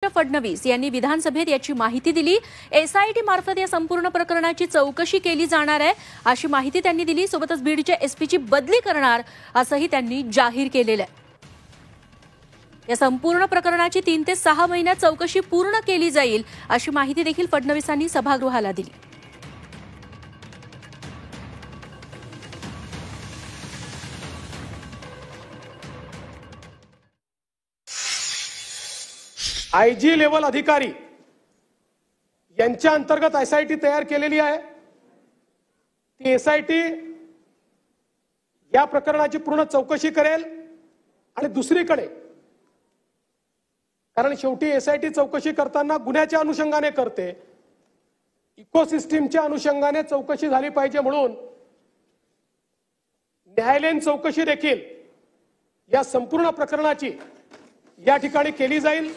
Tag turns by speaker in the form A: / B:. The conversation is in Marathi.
A: फडणवीस यांनी विधानसभेत याची माहिती दिली। एसआयटी मार्फत या संपूर्ण प्रकरणाची चौकशी केली जाणार आहे अशी माहिती त्यांनी दिली। सोबतच बीडच्या एसपीची बदली करणार असंही त्यांनी जाहीर केलेलं आहे। या संपूर्ण प्रकरणाची 3 ते 6 महिन्यात चौकशी पूर्ण केली जाईल अशी माहिती देखील फडणवीसांनी सभागृहाला दिली।
B: आयजी लेवल अधिकारी यांच्या अंतर्गत एसआयटी तयार केलेली आहे। ती एसआयटी या प्रकरणाची पूर्ण चौकशी करेल आणि दुसरीकडे कारण शेवटी एसआयटी चौकशी करताना गुन्ह्याच्या अनुषंगाने करते, इकोसिस्टीमच्या अनुषंगाने चौकशी झाली पाहिजे म्हणून न्यायालयीन चौकशी देखील या संपूर्ण प्रकरणाची या ठिकाणी केली जाईल।